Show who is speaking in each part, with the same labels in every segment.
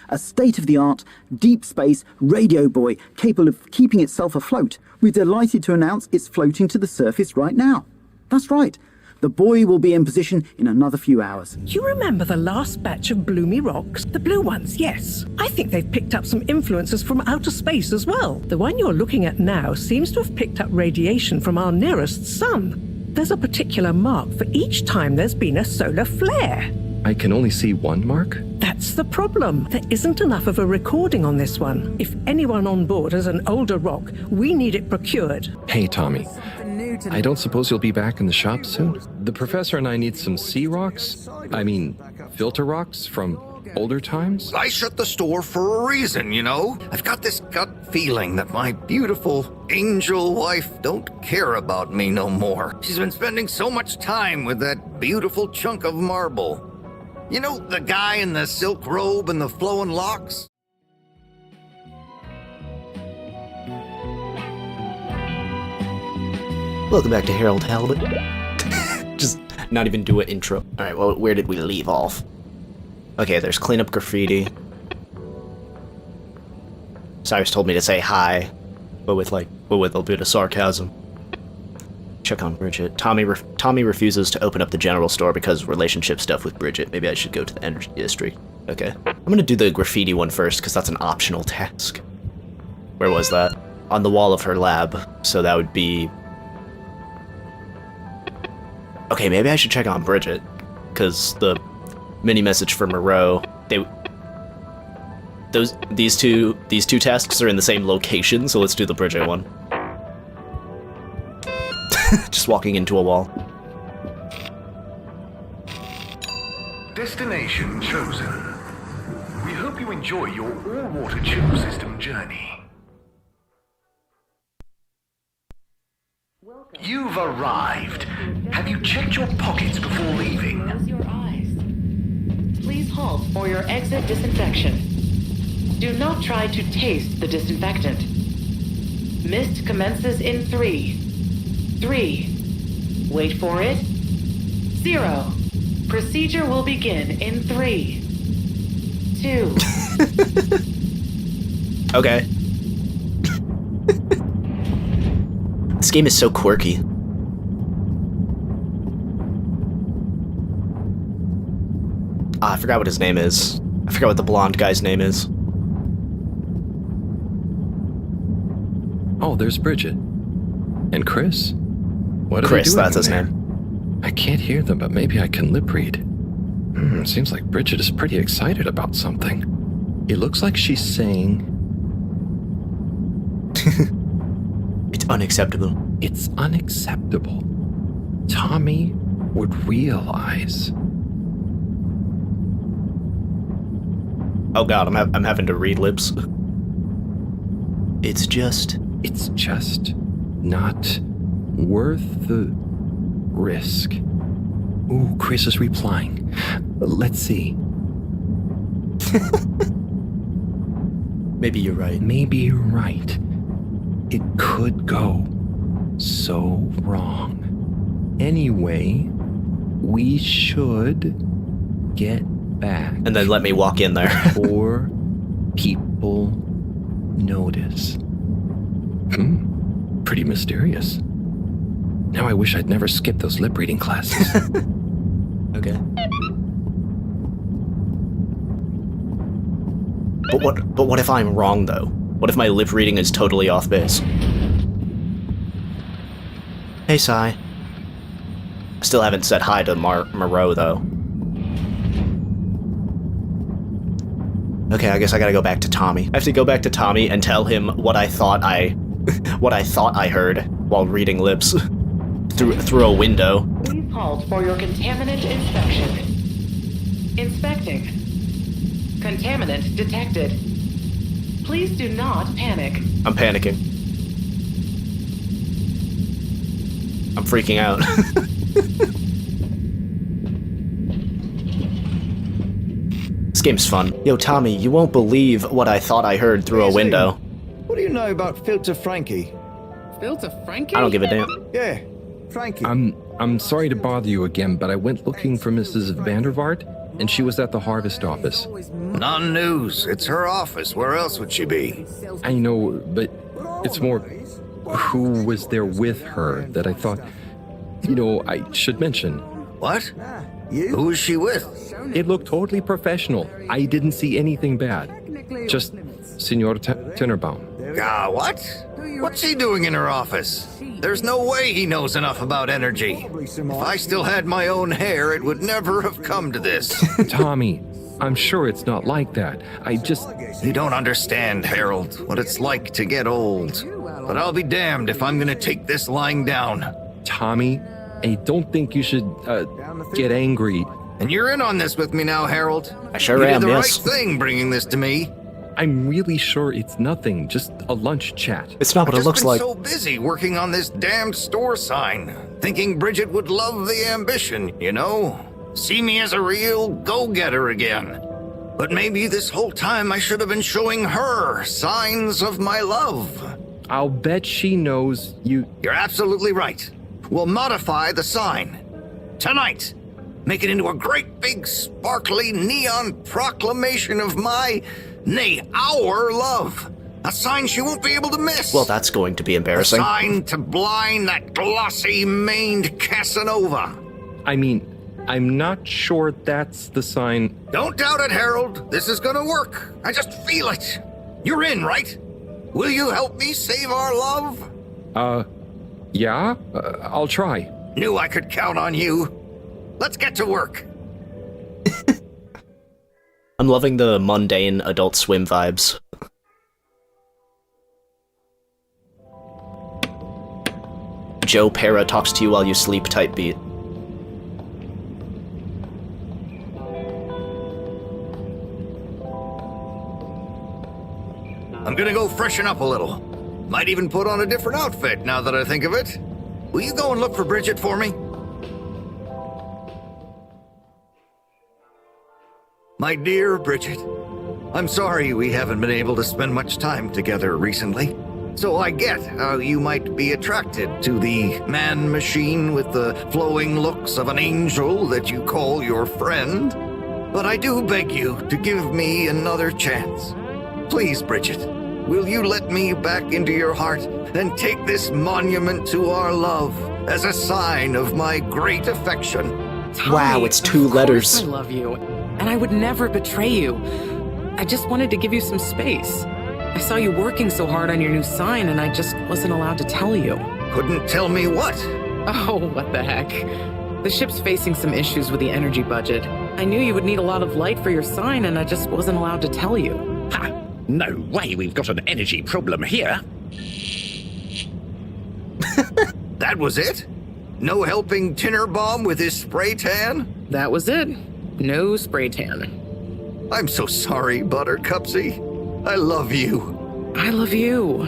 Speaker 1: A state-of-the-art, deep space radio buoy capable of keeping itself afloat. We're delighted to announce it's floating to the surface right now. That's right. The buoy will be in position in another few hours.
Speaker 2: Do you remember the last batch of bloomy rocks? The blue ones, yes. I think they've picked up some influences from outer space as well. The one you're looking at now seems to have picked up radiation from our nearest sun. There's a particular mark for each time there's been a solar flare.
Speaker 3: I can only see one mark?
Speaker 2: That's the problem. There isn't enough of a recording on this one. If anyone on board has an older rock, we need it procured.
Speaker 3: Hey, Tommy. I don't suppose you'll be back in the shop soon? The professor and I need some sea rocks. Filter rocks from older times.
Speaker 4: I shut the store for a reason, you know? I've got this gut feeling that my beautiful angel wife don't care about me no more. She's been spending so much time with that beautiful chunk of marble. You know, the guy in the silk robe and the flowing locks?
Speaker 5: Welcome back to Harold Halibut. Just not even do an intro. Alright, well, where did we leave off? Okay, there's cleanup graffiti. Cyrus told me to say hi, but with a bit of sarcasm. Check on Bridget. Tommy refuses to open up the general store because relationship stuff with Bridget. Maybe I should go to the energy district. Okay. I'm gonna do the graffiti one first, because that's an optional task. Where was that? On the wall of her lab. So that would be... Okay, maybe I should check on Bridget, because the mini message for Moreau, these two tasks are in the same location, so let's do the Bridget one. Just walking into a wall.
Speaker 6: Destination chosen. We hope you enjoy your all-water tube system journey. You've arrived. Have you checked your pockets before leaving?
Speaker 7: Close your eyes. Please halt for your exit disinfection. Do not try to taste the disinfectant. Mist commences in 3. 3. Wait for it. 0. Procedure will begin in 3. 2.
Speaker 5: Okay. This game is so quirky. Ah, I forgot what his name is. I forgot what the blonde guy's name is.
Speaker 3: Oh, there's Bridget. And Chris. What are
Speaker 5: Chris,
Speaker 3: they doing
Speaker 5: that's his
Speaker 3: in there?
Speaker 5: name.
Speaker 3: I can't hear them, but maybe I can lip read. Seems like Bridget is pretty excited about something. It looks like she's saying...
Speaker 5: It's unacceptable.
Speaker 3: It's unacceptable. Tommy would realize.
Speaker 5: Oh god, I'm having to read lips. It's just
Speaker 3: not worth the risk. Ooh, Chris is replying. Let's see.
Speaker 5: Maybe you're right.
Speaker 3: Maybe you're right. It could go so wrong. Anyway, we should get back.
Speaker 5: And then let me walk in there.
Speaker 3: Before people notice. Pretty mysterious. Now I wish I'd never skipped those lip reading classes.
Speaker 5: Okay. But what if I'm wrong though? What if my lip reading is totally off base? Hey, Sai. Still haven't said hi to Moreau though. Okay, I guess I gotta go back to Tommy. I have to go back to Tommy and tell him what I thought I heard while reading lips through a window.
Speaker 7: Please halt for your contaminant inspection. Inspecting. Contaminant detected. Please do not panic.
Speaker 5: I'm panicking. I'm freaking out. This game's fun. Yo, Tommy, you won't believe what I thought I heard through a window.
Speaker 8: What do you know about Filter Frankie?
Speaker 9: Filter Frankie?
Speaker 5: I don't give a damn.
Speaker 8: Yeah, Frankie.
Speaker 3: I'm sorry to bother you again, but I went looking for Mrs. Vandervaart. and she was at the harvest office.
Speaker 4: Non-news. It's her office. Where else would she be?
Speaker 3: I know, but it's more who was there with her that I thought, I should mention.
Speaker 4: What? Who is she with?
Speaker 3: It looked totally professional. I didn't see anything bad. Just Senor Tinnerbaum.
Speaker 4: What? What's he doing in her office? There's no way he knows enough about energy. If I still had my own hair, it would never have come to this.
Speaker 3: Tommy, I'm sure it's not like that.
Speaker 4: You don't understand, Harold, what it's like to get old. But I'll be damned if I'm gonna take this lying down.
Speaker 3: Tommy, I don't think you should, get angry.
Speaker 4: And you're in on this with me now, Harold.
Speaker 5: I sure
Speaker 4: you
Speaker 5: am,
Speaker 4: did the
Speaker 5: yes.
Speaker 4: right thing bringing this to me.
Speaker 3: I'm really sure it's nothing, just a lunch chat.
Speaker 5: It's not what it looks like.
Speaker 4: I've just been so busy working on this damned store sign, thinking Bridget would love the ambition, See me as a real go-getter again. But maybe this whole time I should have been showing her signs of my love.
Speaker 3: I'll bet she knows you...
Speaker 4: You're absolutely right. We'll modify the sign. Tonight. Make it into a great big sparkly neon proclamation of our love. A sign she won't be able to miss.
Speaker 5: Well, that's going to be embarrassing.
Speaker 4: A sign to blind that glossy-maned Casanova.
Speaker 3: I mean, I'm not sure that's the sign.
Speaker 4: Don't doubt it, Harold. This is gonna work. I just feel it. You're in, right? Will you help me save our love?
Speaker 3: Yeah? I'll try.
Speaker 4: Knew I could count on you. Let's get to work.
Speaker 5: I'm loving the mundane Adult Swim vibes. Joe Pera talks to you while you sleep type beat.
Speaker 4: I'm gonna go freshen up a little. Might even put on a different outfit now that I think of it. Will you go and look for Bridget for me? My dear Bridget, I'm sorry we haven't been able to spend much time together recently. So I get how you might be attracted to the man-machine with the flowing looks of an angel that you call your friend. But I do beg you to give me another chance. Please, Bridget, will you let me back into your heart and take this monument to our love as a sign of my great affection?
Speaker 5: Wow, it's 2 letters.
Speaker 9: I love you, and I would never betray you. I just wanted to give you some space. I saw you working so hard on your new sign, and I just wasn't allowed to tell you.
Speaker 4: Couldn't tell me what?
Speaker 9: Oh, what the heck. The ship's facing some issues with the energy budget. I knew you would need a lot of light for your sign, and I just wasn't allowed to tell you.
Speaker 10: Ha! No way we've got an energy problem here.
Speaker 4: That was it? No helping Tinnerbaum with his spray tan?
Speaker 9: That was it. No spray tan.
Speaker 4: I'm so sorry, Buttercupsy. I love you.
Speaker 9: I love you.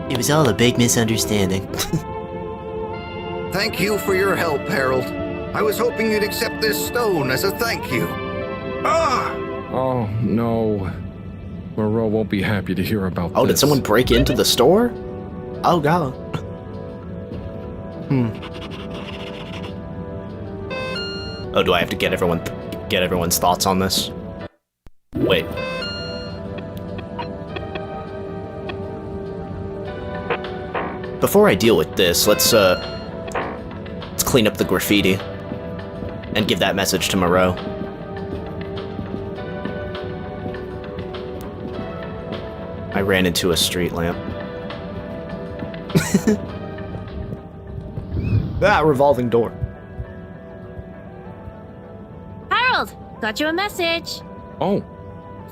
Speaker 5: It was all a big misunderstanding.
Speaker 4: Thank you for your help, Harold. I was hoping you'd accept this stone as a thank you. Ah!
Speaker 3: Oh, no. Moreau won't be happy to hear about this.
Speaker 5: Oh, did someone break into the store? Oh, God. Oh, do I have to get everyone's thoughts on this? Wait. Before I deal with this, let's clean up the graffiti and give that message to Moreau. I ran into a street lamp. Ah, revolving door.
Speaker 11: Harold, got you a message.
Speaker 3: Oh,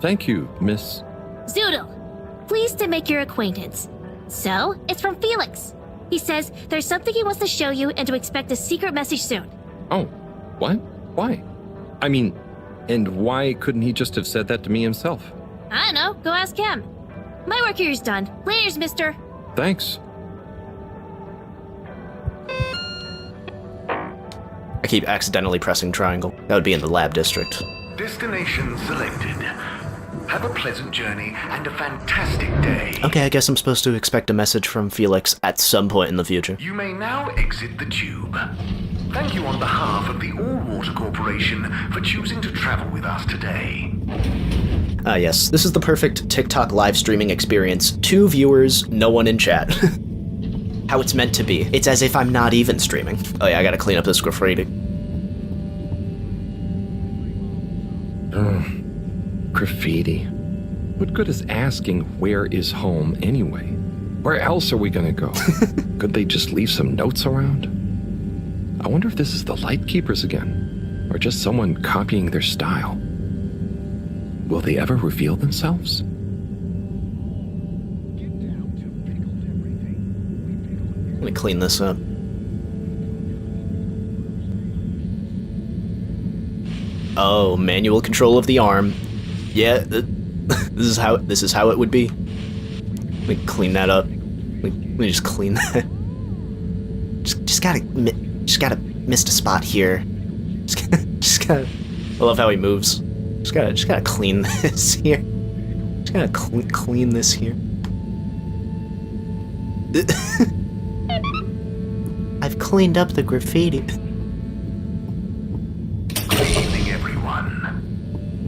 Speaker 3: thank you, Miss...
Speaker 11: Zoodle, pleased to make your acquaintance. So, it's from Felix. He says there's something he wants to show you and to expect a secret message soon.
Speaker 3: Oh, what? Why? I mean, and why couldn't he just have said that to me himself?
Speaker 11: I don't know, go ask him. My work here's done. Laters, mister.
Speaker 3: Thanks.
Speaker 5: I keep accidentally pressing triangle. That would be in the lab district.
Speaker 6: Destination selected. Have a pleasant journey and a fantastic day.
Speaker 5: Okay, I guess I'm supposed to expect a message from Felix at some point in the future.
Speaker 6: You may now exit the tube. Thank you on behalf of the All-Water Corporation for choosing to travel with us today.
Speaker 5: Ah yes, this is the perfect TikTok live streaming experience. 2 viewers, no one in chat. How it's meant to be. It's as if I'm not even streaming. Oh yeah, I gotta clean up this graffiti.
Speaker 3: Graffiti. What good is asking where is home anyway? Where else are we gonna go? Could they just leave some notes around? I wonder if this is the Lightkeepers again, or just someone copying their style. Will they ever reveal themselves?
Speaker 5: Let me clean this up. Oh, manual control of the arm. Yeah, this is how it would be. Let me clean that up. Let me just clean that. Just gotta missed a spot here. Just gotta. I love how he moves. Just gotta clean this here. Just gotta clean this here. I've cleaned up the graffiti.
Speaker 6: Good evening, everyone.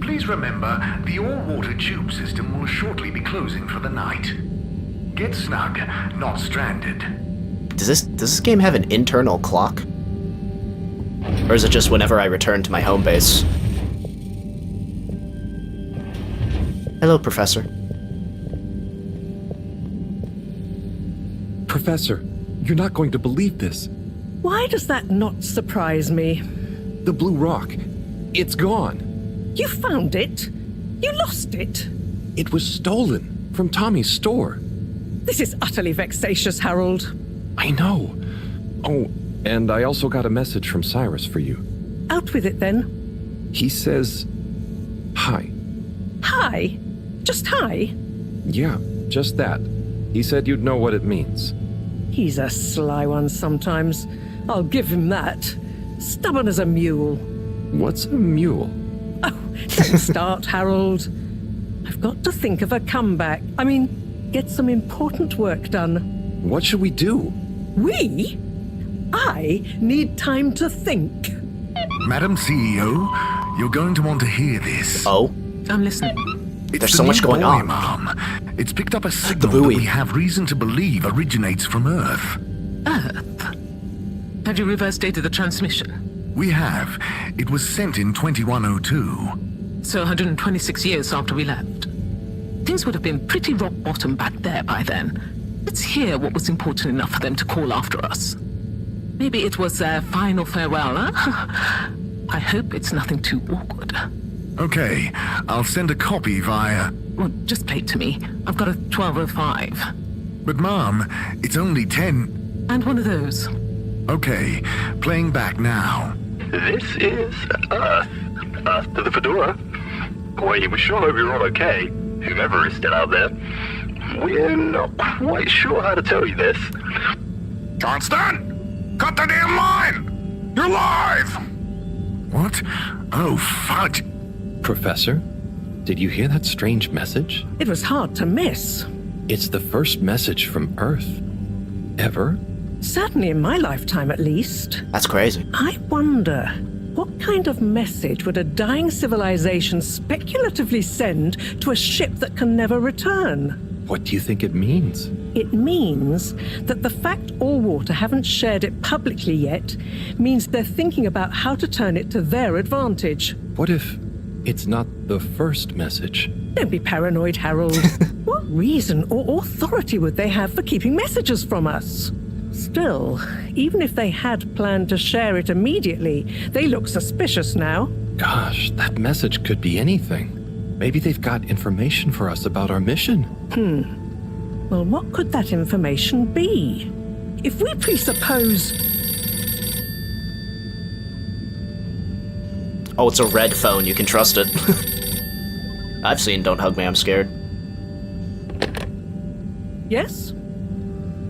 Speaker 6: Please remember, the all-water tube system will shortly be closing for the night. Get snug, not stranded.
Speaker 5: Does this game have an internal clock? Or is it just whenever I return to my home base? Hello, Professor.
Speaker 3: Professor, you're not going to believe this.
Speaker 2: Why does that not surprise me?
Speaker 3: The blue rock. It's gone.
Speaker 2: You found it? You lost it?
Speaker 3: It was stolen from Tommy's store.
Speaker 2: This is utterly vexatious, Harold.
Speaker 3: I know. Oh, and I also got a message from Cyrus for you.
Speaker 2: Out with it, then.
Speaker 3: He says, hi.
Speaker 2: Hi? Just hi?
Speaker 3: Yeah, just that. He said you'd know what it means.
Speaker 2: He's a sly one sometimes. I'll give him that. Stubborn as a mule.
Speaker 3: What's a mule?
Speaker 2: Oh, don't start, Harold. I've got to think of a comeback. I mean, get some important work done.
Speaker 3: What should we do?
Speaker 2: We? I need time to think.
Speaker 6: Madam CEO, you're going to want to hear this.
Speaker 5: Oh?
Speaker 9: I'm listening.
Speaker 5: There's so much going on.
Speaker 6: Mom. It's picked up a signal that we have reason to believe originates from Earth.
Speaker 9: Earth? Have you reverse dated the transmission?
Speaker 6: We have. It was sent in 2102.
Speaker 9: So 126 years after we left. Things would have been pretty rock bottom back there by then. Let's hear what was important enough for them to call after us. Maybe it was their final farewell, huh? I hope it's nothing too awkward.
Speaker 6: Okay, I'll send a copy via...
Speaker 9: Well, just play it to me. I've got a 1205.
Speaker 6: But Mom, it's only 10...
Speaker 9: And one of those.
Speaker 6: Okay, playing back now.
Speaker 12: This is Earth. Earth to the Fedora. We were sure we were all okay, whomever is still out there. We're not quite sure how to tell you this.
Speaker 6: Johnston! Cut the damn line! You're live! What? Oh, fudge.
Speaker 3: Professor, did you hear that strange message?
Speaker 2: It was hard to miss.
Speaker 3: It's the first message from Earth. Ever?
Speaker 2: Certainly in my lifetime, at least.
Speaker 5: That's crazy.
Speaker 2: I wonder, what kind of message would a dying civilization speculatively send to a ship that can never return?
Speaker 3: What do you think it means?
Speaker 2: It means that the fact All-Water haven't shared it publicly yet means they're thinking about how to turn it to their advantage.
Speaker 3: What if it's not the first message?
Speaker 2: Don't be paranoid, Harold. What reason or authority would they have for keeping messages from us? Still, even if they had planned to share it immediately, they look suspicious now.
Speaker 3: Gosh, that message could be anything. Maybe they've got information for us about our mission.
Speaker 2: Well, what could that information be? If we presuppose...
Speaker 5: Oh, it's a red phone. You can trust it. I've seen Don't Hug Me, I'm Scared.
Speaker 2: Yes?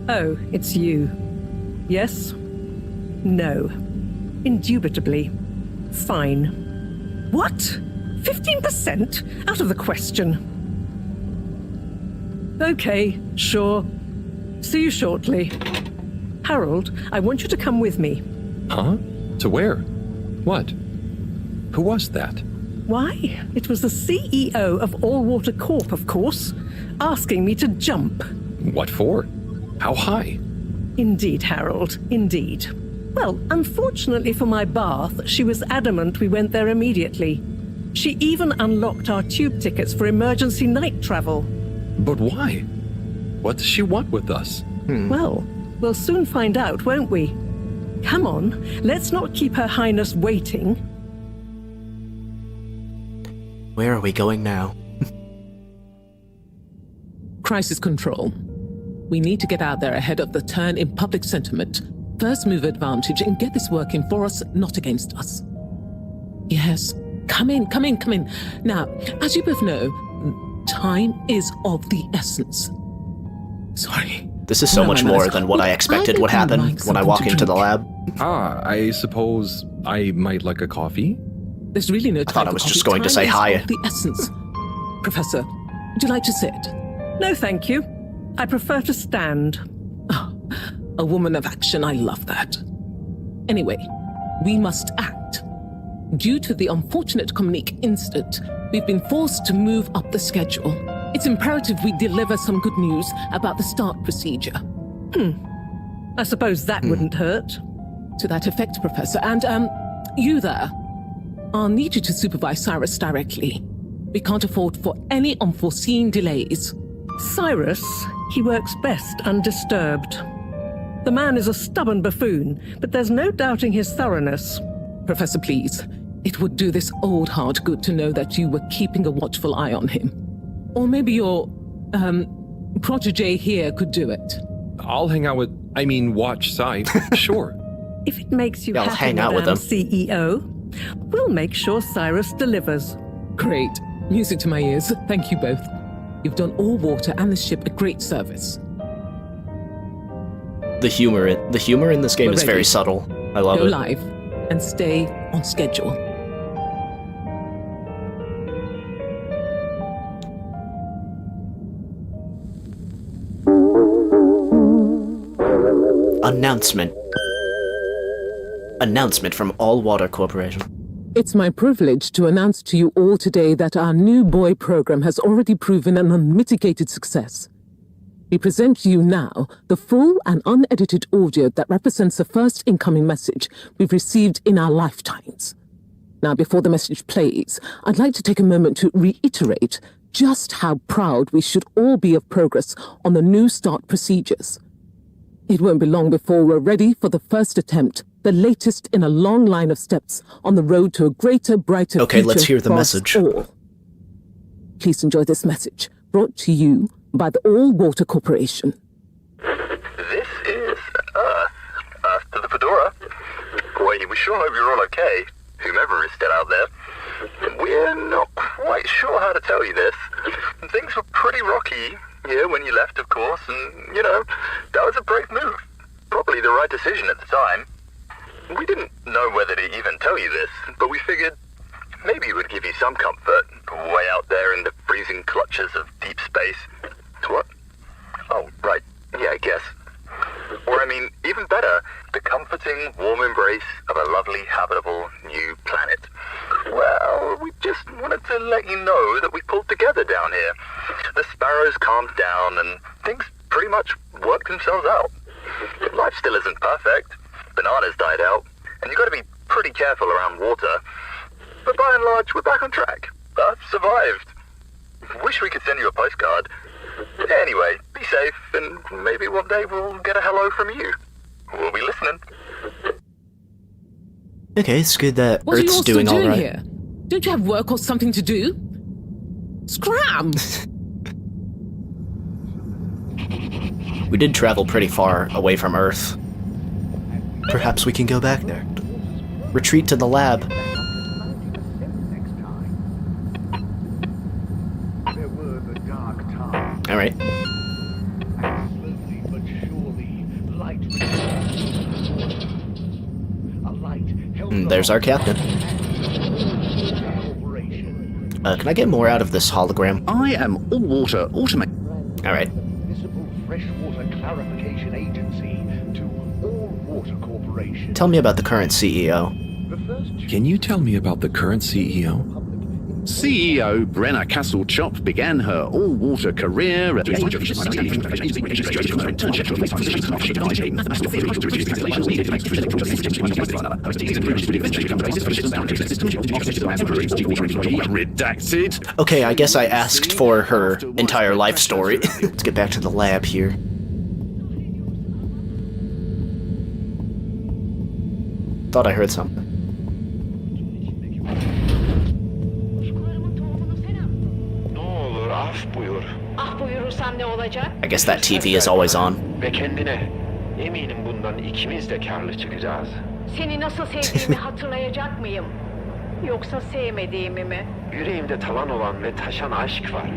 Speaker 2: Oh, it's you. Yes? No. Indubitably. Fine. What? 15%? Out of the question. Okay, sure. See you shortly. Harold, I want you to come with me.
Speaker 3: Huh? To where? What? Who was that?
Speaker 2: Why, it was the CEO of All Water Corp, of course, asking me to jump.
Speaker 3: What for? How high?
Speaker 2: Indeed, Harold, indeed. Well, unfortunately for my bath, she was adamant we went there immediately. She even unlocked our tube tickets for emergency night travel.
Speaker 3: But why? What does she want with us?
Speaker 2: Well, we'll soon find out, won't we? Come on, let's not keep Her Highness waiting.
Speaker 5: Where are we going now?
Speaker 9: Crisis control. We need to get out there ahead of the turn in public sentiment. First move advantage and get this working for us, not against us. Yes, come in. Now, as you both know, time is of the essence. Sorry.
Speaker 5: This is so much more than what I expected would happen when I walk into the lab.
Speaker 3: I suppose I might like a coffee?
Speaker 9: There's really no time.
Speaker 5: I thought I was just going to say hi.
Speaker 9: The essence. Professor, would you like to sit?
Speaker 2: No, thank you. I prefer to stand.
Speaker 9: Oh, a woman of action, I love that. Anyway, we must act. Due to the unfortunate Communique incident, we've been forced to move up the schedule. It's imperative we deliver some good news about the start procedure.
Speaker 2: I suppose that wouldn't hurt.
Speaker 9: To that effect, Professor. And, you there. I'll need you to supervise Cyrus directly. We can't afford for any unforeseen delays.
Speaker 2: Cyrus, he works best undisturbed. The man is a stubborn buffoon, but there's no doubting his thoroughness.
Speaker 9: Professor, please. It would do this old heart good to know that you were keeping a watchful eye on him. Or maybe your, protege here could do it.
Speaker 3: I'll hang out with, watch Sci. Sure.
Speaker 2: If it makes you
Speaker 5: I'll
Speaker 2: happy,
Speaker 5: hang out with
Speaker 2: Madame
Speaker 5: him.
Speaker 2: CEO, we'll make sure Cyrus delivers.
Speaker 9: Great. Music to my ears. Thank you both. You've done All Water and the ship a great service.
Speaker 5: The humor in this game
Speaker 9: We're
Speaker 5: is very
Speaker 9: ready.
Speaker 5: subtle. I love
Speaker 9: Go
Speaker 5: it.
Speaker 9: live and stay on schedule.
Speaker 5: Announcement from All Water Corporation.
Speaker 9: It's my privilege to announce to you all today that our new boy program has already proven an unmitigated success. We present to you now the full and unedited audio that represents the first incoming message we've received in our lifetimes. Now, before the message plays, I'd like to take a moment to reiterate just how proud we should all be of progress on the new start procedures. It won't be long before we're ready for the first attempt, the latest in a long line of steps on the road to a greater, brighter future.
Speaker 5: Okay, let's hear the
Speaker 9: for us
Speaker 5: message.
Speaker 9: all. Please enjoy this message, brought to you by the All Water Corporation.
Speaker 12: This is Earth. Earth to the Fedora. We sure hope you're all okay, whomever is still out there. We're not quite sure how to tell you this. Things were pretty rocky here when you left, of course, and, that was a brave move. Probably the right decision at the time. We didn't know whether to even tell you this, but we figured maybe it would give you some comfort, way out there in the freezing clutches of deep space. What? Oh, right. Yeah, I guess. Or, even better, the comforting, warm embrace of a lovely, habitable new planet. Well, we just wanted to let you know that we pulled together down here. The sparrows calmed down and things pretty much worked themselves out. Life still isn't perfect. Bananas died out, and you got to be pretty careful around water. But by and large, we're back on track. Earth survived. Wish we could send you a postcard. Anyway, be safe, and maybe one day we'll get a hello from you. We'll be listening.
Speaker 5: Okay, it's good that
Speaker 9: What are you
Speaker 5: Earth's
Speaker 9: all still
Speaker 5: doing all
Speaker 9: doing
Speaker 5: right.
Speaker 9: here? Don't you have work or something to do? Scram!
Speaker 5: We did travel pretty far away from Earth. Perhaps we can go back there. Retreat to the lab. Alright. There's our captain. Can I get more out of this hologram?
Speaker 10: I am all-water automatic.
Speaker 5: Alright.
Speaker 6: Municipal Freshwater Clarification Agency to All Water Corporation.
Speaker 5: Tell me about the current CEO.
Speaker 3: Can you tell me about the current CEO?
Speaker 10: CEO Brenna Castle-Chop began her all-water career at... Redacted.
Speaker 5: Okay, I guess I asked for her entire life story. Let's get back to the lab here. Thought I heard something. I guess that TV is always on.
Speaker 13: Ve kendine, eminim bundan ikimiz de karlı çıkacağız. Seni nasıl sevdiğimi hatırlayacak mıyım? Yoksa sevmediğimi mi? Yüreğimde talan olan ve taşan aşk var.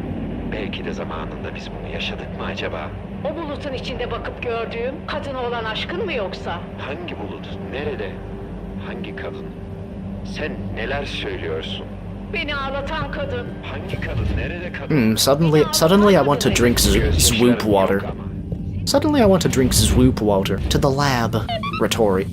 Speaker 13: Belki de zamanında biz bunu yaşadık mı acaba? O bulutun içinde bakıp gördüğüm kadına olan aşkın mı yoksa? Hangi bulut? Nerede? Hangi kadın? Sen neler söylüyorsun? Beni ağlatan kadın. Hangi kadın? Nerede kadın?
Speaker 5: Suddenly I want to drink swoop water. Suddenly I want to drink swoop water. To the laboratory.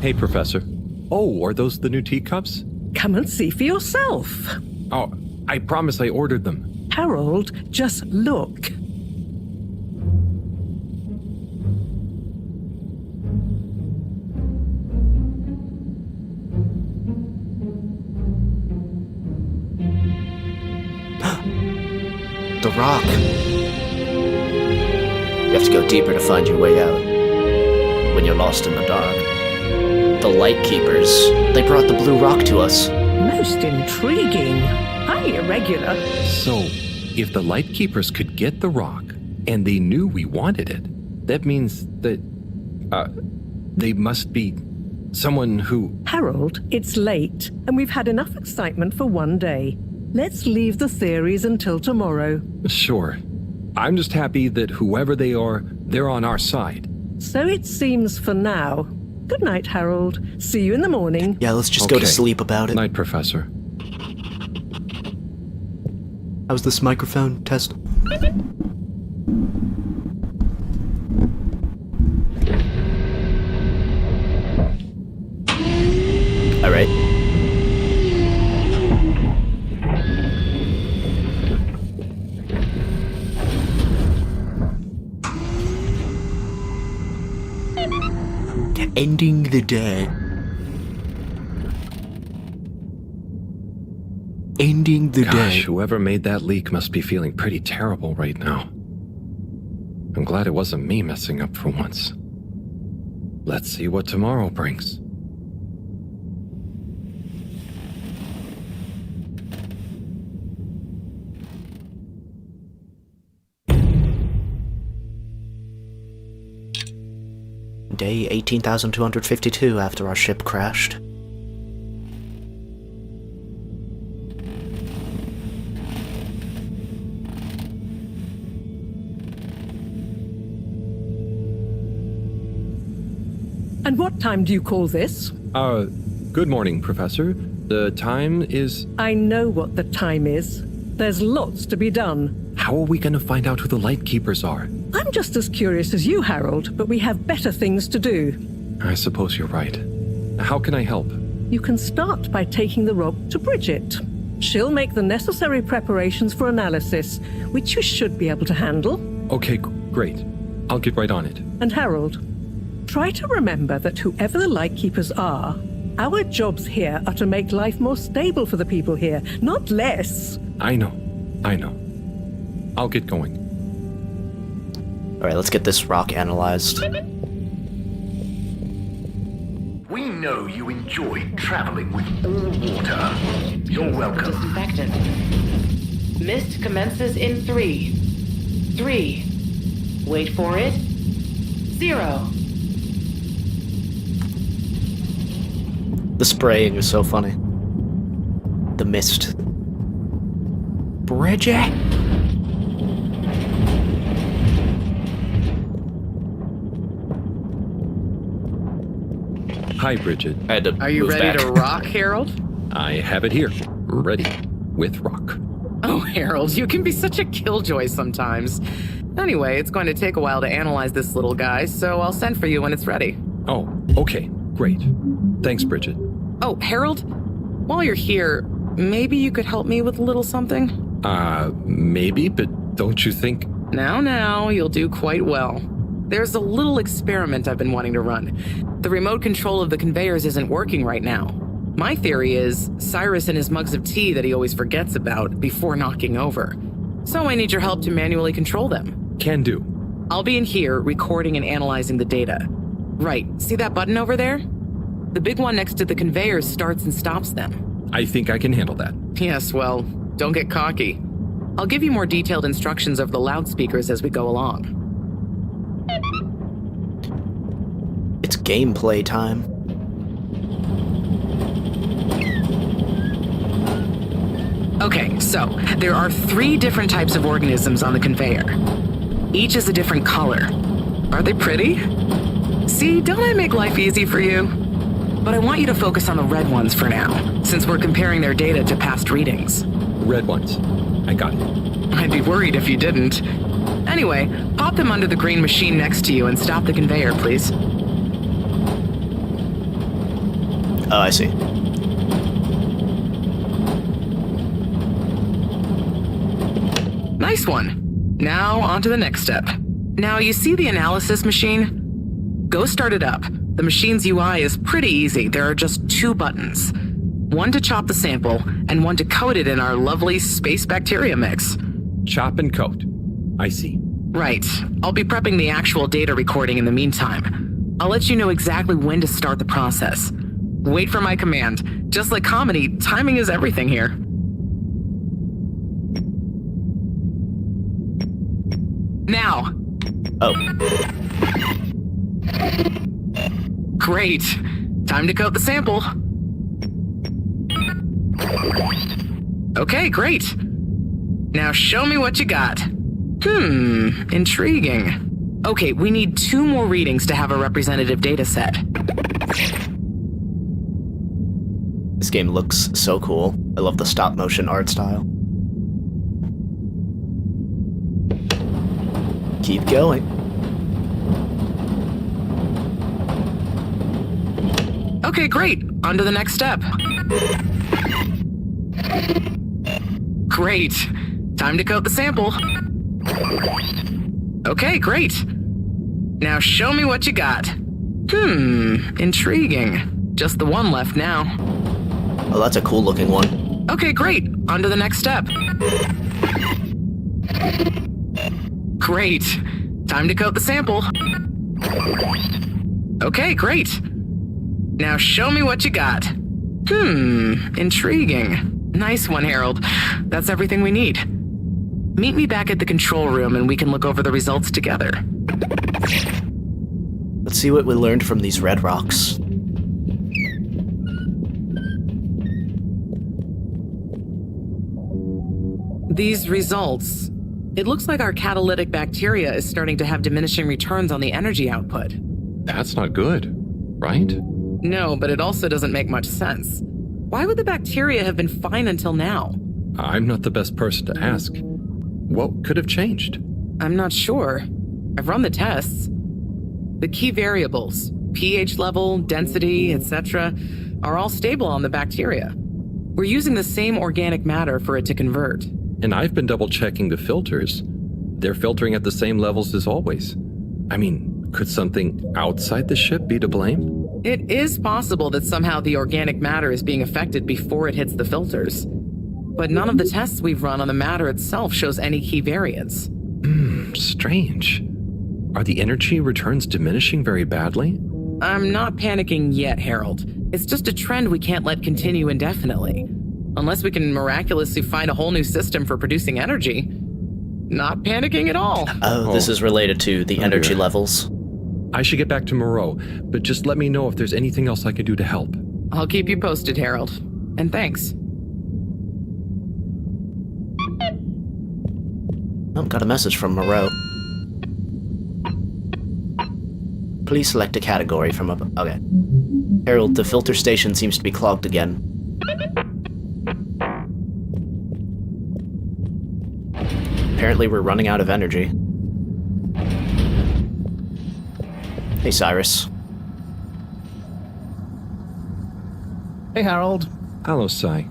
Speaker 3: Hey, Professor. Oh, are those the new teacups?
Speaker 2: Come and see for yourself.
Speaker 3: Oh, I promise I ordered them.
Speaker 2: Harold, just look.
Speaker 5: The rock. You have to go deeper to find your way out. When you're lost in the dark. The Light Keepers. They brought the blue rock to us.
Speaker 2: Most intriguing. Highly irregular.
Speaker 3: So, if the Light Keepers could get the rock, and they knew we wanted it, that means that, they must be someone who...
Speaker 2: Harold, it's late, and we've had enough excitement for one day. Let's leave the theories until tomorrow.
Speaker 3: Sure. I'm just happy that whoever they are, they're on our side.
Speaker 2: So it seems for now. Good night, Harold. See you in the morning.
Speaker 5: Yeah, let's just go to sleep about it.
Speaker 3: Night, Professor.
Speaker 5: How's this microphone test? Alright. Ending the day. Ending the day.
Speaker 3: Whoever made that leak must be feeling pretty terrible right now. I'm glad it wasn't me messing up for once. Let's see what tomorrow brings.
Speaker 5: Day 18,252 after our ship crashed.
Speaker 2: And what time do you call this?
Speaker 3: Good morning, Professor. The time is...
Speaker 2: I know what the time is. There's lots to be done.
Speaker 3: How are we going to find out who the Light Keepers are?
Speaker 2: I'm just as curious as you, Harold, but we have better things to do.
Speaker 3: I suppose you're right. How can I help?
Speaker 2: You can start by taking the rock to Bridget. She'll make the necessary preparations for analysis, which you should be able to handle.
Speaker 3: Okay, great. I'll get right on it.
Speaker 2: And Harold, try to remember that whoever the Light Keepers are, our jobs here are to make life more stable for the people here, not less.
Speaker 3: I know. I'll get going.
Speaker 5: Alright, let's get this rock analyzed.
Speaker 6: We know you enjoy traveling with all water. You're welcome.
Speaker 7: Disinfectant. Mist commences in 3. 3. Wait for it. 0.
Speaker 5: The spraying is so funny. The mist. Bridget?
Speaker 3: Hi, Bridget.
Speaker 5: I had to
Speaker 14: Are you
Speaker 5: move
Speaker 14: ready
Speaker 5: back.
Speaker 14: to rock, Harold?
Speaker 3: I have it here, ready, with rock.
Speaker 14: Oh, Harold, you can be such a killjoy sometimes. Anyway, it's going to take a while to analyze this little guy, so I'll send for you when it's ready.
Speaker 3: Oh, okay, great. Thanks, Bridget.
Speaker 14: Oh, Harold, while you're here, maybe you could help me with a little something?
Speaker 3: Maybe, but don't you think...
Speaker 14: Now, you'll do quite well. There's a little experiment I've been wanting to run. The remote control of the conveyors isn't working right now. My theory is Cyrus and his mugs of tea that he always forgets about before knocking over. So I need your help to manually control them.
Speaker 3: Can do.
Speaker 14: I'll be in here recording and analyzing the data. Right, see that button over there? The big one next to the conveyors starts and stops them.
Speaker 3: I think I can handle that.
Speaker 14: Yes, well, don't get cocky. I'll give you more detailed instructions over the loudspeakers as we go along.
Speaker 5: It's gameplay time.
Speaker 14: Okay, so there are 3 different types of organisms on the conveyor. Each is a different color. Are they pretty? See, don't I make life easy for you? But I want you to focus on the red ones for now, since we're comparing their data to past readings.
Speaker 3: Red ones. I got it.
Speaker 14: I'd be worried if you didn't. Anyway, pop them under the green machine next to you and stop the conveyor, please.
Speaker 5: Oh, I see.
Speaker 14: Nice one. Now, on to the next step. Now, you see the analysis machine? Go start it up. The machine's UI is pretty easy. There are just 2 buttons. One to chop the sample, and one to coat it in our lovely space bacteria mix.
Speaker 3: Chop and coat. I see.
Speaker 14: Right. I'll be prepping the actual data recording in the meantime. I'll let you know exactly when to start the process. Wait for my command. Just like comedy, timing is everything here. Now.
Speaker 5: Oh.
Speaker 14: Great. Time to coat the sample. Okay, great. Now show me what you got. Intriguing. Okay, we need 2 more readings to have a representative data set.
Speaker 5: This game looks so cool. I love the stop-motion art style. Keep going.
Speaker 14: Okay, great. On to the next step. Great. Time to coat the sample. Okay, great. Now show me what you got. Intriguing. Just the one left now.
Speaker 5: Oh, that's a cool looking one.
Speaker 14: Okay, great. On to the next step. Great. Time to coat the sample. Okay, great. Now show me what you got. Intriguing. Nice one, Harold. That's everything we need. Meet me back at the control room and we can look over the results together.
Speaker 5: Let's see what we learned from these red rocks.
Speaker 14: These results. It looks like our catalytic bacteria is starting to have diminishing returns on the energy output.
Speaker 3: That's not good, right?
Speaker 14: No, but it also doesn't make much sense. Why would the bacteria have been fine until now?
Speaker 3: I'm not the best person to ask. What could have changed?
Speaker 14: I'm not sure. I've run the tests. The key variables, pH level, density, etc., are all stable on the bacteria. We're using the same organic matter for it to convert.
Speaker 3: And I've been double-checking the filters. They're filtering at the same levels as always. I mean, could something outside the ship be to blame?
Speaker 14: It is possible that somehow the organic matter is being affected before it hits the filters. But none of the tests we've run on the matter itself shows any key variants.
Speaker 3: Strange. Are the energy returns diminishing very badly?
Speaker 14: I'm not panicking yet, Harold. It's just a trend we can't let continue indefinitely. Unless we can miraculously find a whole new system for producing energy. Not panicking at all.
Speaker 5: Oh, this is related to the energy levels.
Speaker 3: I should get back to Moreau, but just let me know if there's anything else I can do to help.
Speaker 14: I'll keep you posted, Harold. And thanks.
Speaker 5: Oh, got a message from Moreau. Please select a category from above. Okay. Harold, the filter station seems to be clogged again. Apparently we're running out of energy. Hey, Cyrus.
Speaker 15: Hey, Harold.
Speaker 3: Hello, Sai.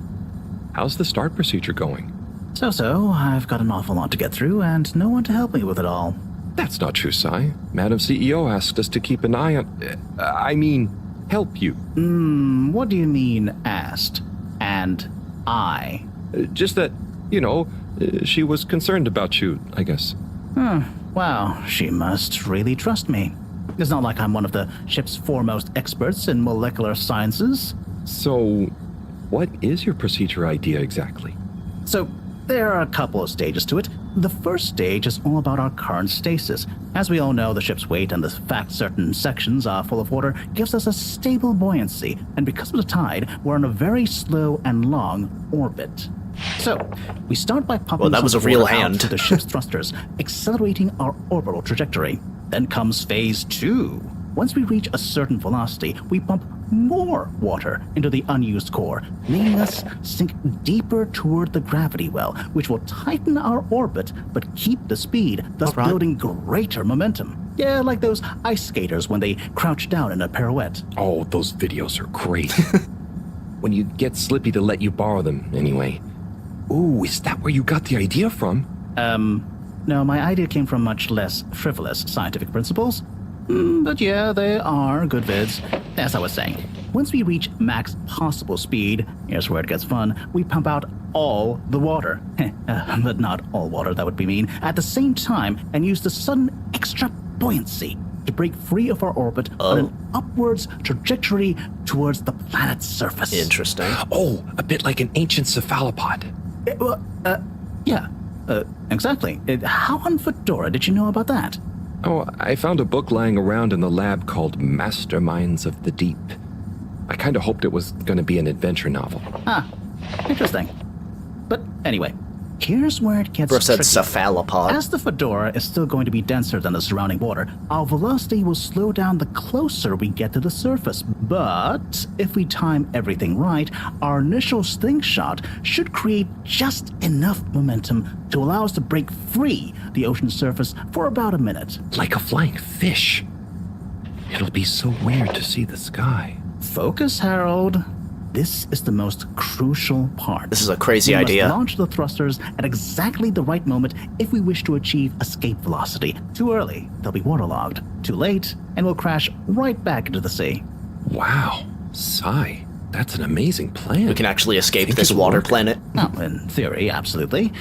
Speaker 3: How's the start procedure going?
Speaker 15: So, I've got an awful lot to get through and no one to help me with it all.
Speaker 3: That's not true, Sai. Madam CEO asked us to keep an eye on... help you.
Speaker 15: What do you mean, asked? And I?
Speaker 3: Just that, she was concerned about you, I guess.
Speaker 15: Wow, she must really trust me. It's not like I'm one of the ship's foremost experts in molecular sciences.
Speaker 3: So, what is your procedure idea exactly?
Speaker 15: So, there are a couple of stages to it. The first stage is all about our current stasis. As we all know, the ship's weight and the fact certain sections are full of water gives us a stable buoyancy, and because of the tide, we're on a very slow and long orbit. So, we start by pumping
Speaker 5: that was
Speaker 15: some
Speaker 5: a real
Speaker 15: water out
Speaker 5: hand.
Speaker 15: to the ship's thrusters, accelerating our orbital trajectory. Then comes phase 2. Once we reach a certain velocity, we pump more water into the unused core, making us sink deeper toward the gravity well, which will tighten our orbit but keep the speed, thus building greater momentum. Yeah, like those ice skaters when they crouch down in a pirouette.
Speaker 3: Oh, those videos are great. When you get Slippy to let you borrow them, anyway. Ooh, is that where you got the idea from?
Speaker 15: No, my idea came from much less frivolous scientific principles. But yeah, they are good vids. As I was saying, once we reach max possible speed, here's where it gets fun, we pump out all the water. But not all water, that would be mean. At the same time, and use the sudden extra buoyancy to break free of our orbit on an upwards trajectory towards the planet's surface.
Speaker 5: Interesting.
Speaker 3: Oh, a bit like an ancient cephalopod.
Speaker 15: Yeah, exactly. How on Fedora did you know about that?
Speaker 3: Oh, I found a book lying around in the lab called Masterminds of the Deep. I kind of hoped it was going to be an adventure novel.
Speaker 15: Interesting. But anyway, here's where it gets
Speaker 5: Bro said
Speaker 15: tricky.
Speaker 5: cephalopod.
Speaker 15: As the Fedora is still going to be denser than the surrounding water, our velocity will slow down the closer we get to the surface. But if we time everything right, our initial slingshot should create just enough momentum to allow us to break free the ocean surface for about a minute.
Speaker 3: Like a flying fish. It'll be so weird to see the sky.
Speaker 15: Focus, Harold. This is the most crucial part.
Speaker 5: This is a crazy
Speaker 15: we
Speaker 5: idea.
Speaker 15: Must launch the thrusters at exactly the right moment if we wish to achieve escape velocity. Too early, they'll be waterlogged. Too late, and we'll crash right back into the sea.
Speaker 3: Wow, Sai, that's an amazing plan.
Speaker 5: We can actually escape this water planet.
Speaker 15: No, in theory, absolutely.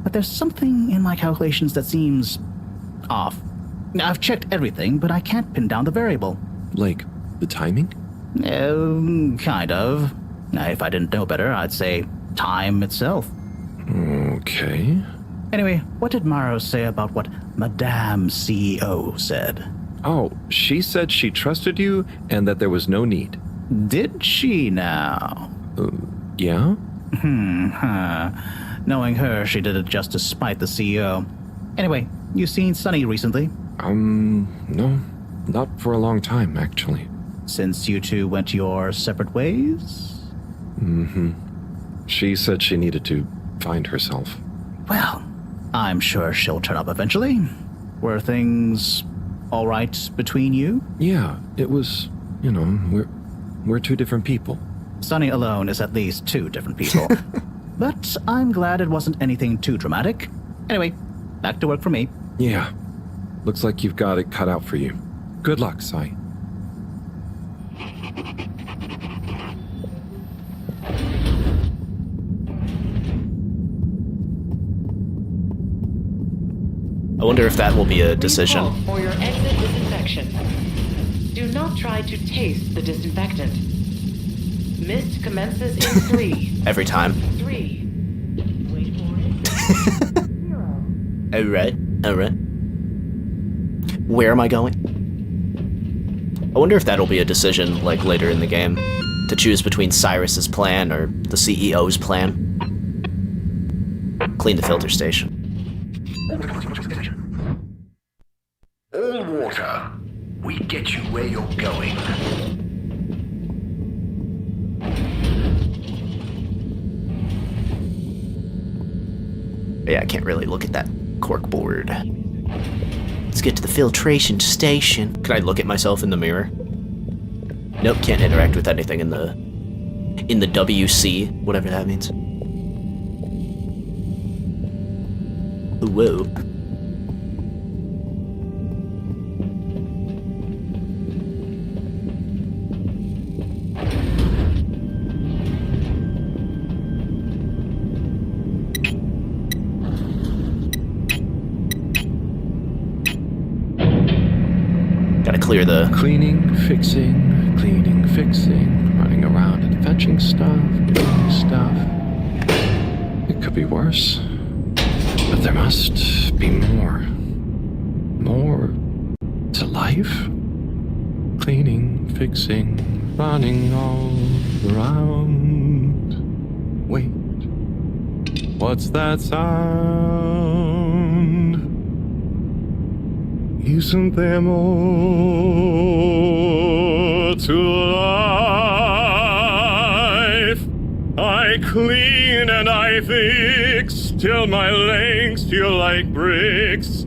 Speaker 15: But there's something in my calculations that seems off. Now, I've checked everything, but I can't pin down the variable.
Speaker 3: Like the timing?
Speaker 15: Kind of. Now, if I didn't know better, I'd say time itself.
Speaker 3: Okay.
Speaker 15: Anyway, what did Maro say about what Madame CEO said?
Speaker 3: Oh, she said she trusted you and that there was no need.
Speaker 15: Did she now?
Speaker 3: Yeah?
Speaker 15: Knowing her, she did it just to spite the CEO. Anyway, you seen Sunny recently?
Speaker 3: No. Not for a long time, actually.
Speaker 15: Since you two went your separate ways?
Speaker 3: She said she needed to find herself.
Speaker 15: Well, I'm sure she'll turn up eventually. Were things all right between you?
Speaker 3: Yeah, it was, we're two different people.
Speaker 15: Sunny alone is at least two different people. But I'm glad it wasn't anything too dramatic. Anyway, back to work for me.
Speaker 3: Yeah. Looks like you've got it cut out for you. Good luck, Sai.
Speaker 5: I wonder if that will be a decision.
Speaker 7: For your exit disinfection. Do not try to taste the disinfectant. Mist commences in 3.
Speaker 5: Every time.
Speaker 7: 3. Wait for it. 0.
Speaker 5: Alright. Where am I going? I wonder if that'll be a decision, like, later in the game. To choose between Cyrus's plan or the CEO's plan. Clean the filter station.
Speaker 6: All water. We get you where you're going.
Speaker 5: Yeah, I can't really look at that. corkboard. Let's get to the filtration station. Can I look at myself in the mirror? Nope, can't interact with anything in the WC, whatever that means. Whoa. Gotta clear the...
Speaker 3: Cleaning, fixing, running around and fetching stuff, doing stuff. It could be worse. But there must be more. More to life. Cleaning, fixing, running all around. Wait, what's that sound? Isn't there more to life? I clean and I fix till my legs feel like bricks.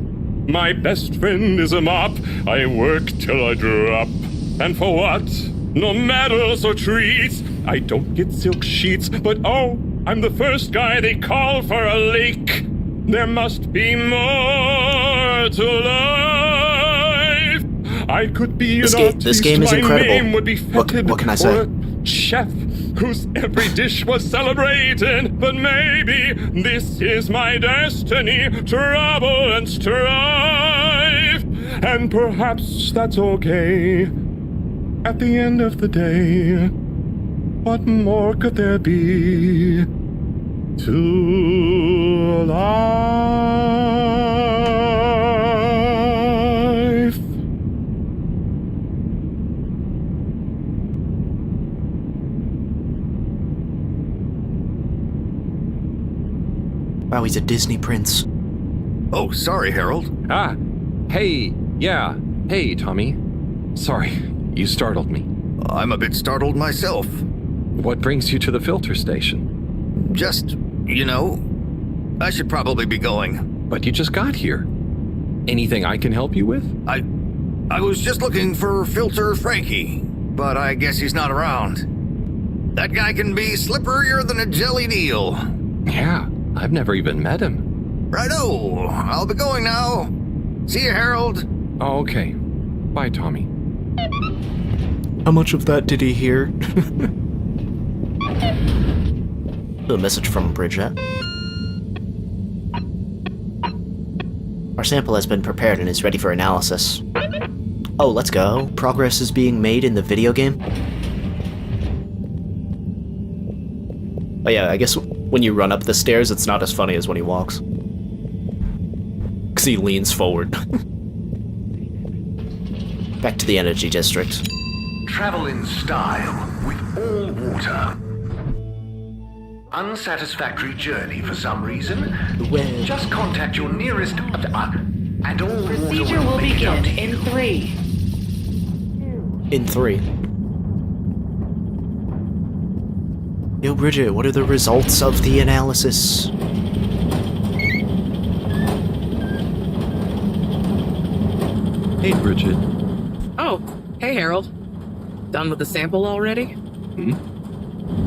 Speaker 3: My best friend is a mop. I work till I drop. And for what? No medals or treats. I don't get silk sheets, but oh, I'm the first guy they call for a leak. There must be more to life. I could be
Speaker 5: this
Speaker 3: an
Speaker 5: game,
Speaker 3: artist.
Speaker 5: this game is
Speaker 3: My
Speaker 5: incredible.
Speaker 3: name would be
Speaker 5: What can I say?
Speaker 3: a chef whose every dish was celebrated. But maybe this is my destiny, trouble and strife. And perhaps that's okay. At the end of the day, what more could there be to life?
Speaker 5: Wow, he's a Disney prince.
Speaker 4: Oh, sorry, Harold.
Speaker 3: Ah, hey, yeah. Hey, Tommy. Sorry, you startled me.
Speaker 4: I'm a bit startled myself.
Speaker 3: What brings you to the filter station?
Speaker 4: Just, you know, I should probably be going.
Speaker 3: But you just got here. Anything I can help you with?
Speaker 4: I was just looking for Filter Frankie, but I guess he's not around. That guy can be slipperier than a jellied eel.
Speaker 3: Yeah, I've never even met him.
Speaker 4: Righto, I'll be going now. See you, Harold.
Speaker 3: Oh, okay. Bye, Tommy.
Speaker 5: How much of that did he hear? A message from Bridget. Our sample has been prepared and is ready for analysis. Oh, let's go. Progress is being made in the video game. Oh yeah, I guess when you run up the stairs, it's not as funny as when he walks. Because he leans forward. Back to the energy district.
Speaker 6: Travel in style with all water. Unsatisfactory journey for some reason?
Speaker 5: Well.
Speaker 6: Just contact your nearest and all
Speaker 7: Procedure will begin in 3.
Speaker 5: In 3. Yo, Bridget, what are the results of the analysis?
Speaker 3: Hey, Bridget.
Speaker 14: Oh, hey, Harold. Done with the sample already?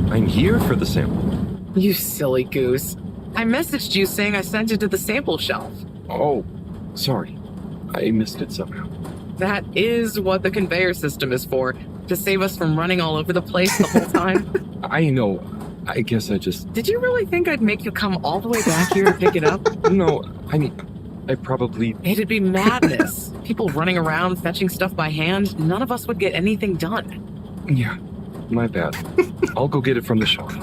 Speaker 3: I'm here for the sample.
Speaker 14: You silly goose. I messaged you saying I sent it to the sample shelf.
Speaker 3: Oh, sorry. I missed it somehow.
Speaker 14: That is what the conveyor system is for, to save us from running all over the place the whole time.
Speaker 3: I know. I guess I just...
Speaker 14: Did you really think I'd make you come all the way back here to pick it up?
Speaker 3: No, I mean, I probably...
Speaker 14: It'd be madness. People running around, fetching stuff by hand. None of us would get anything done.
Speaker 3: Yeah, my bad. I'll go get it from the shelf.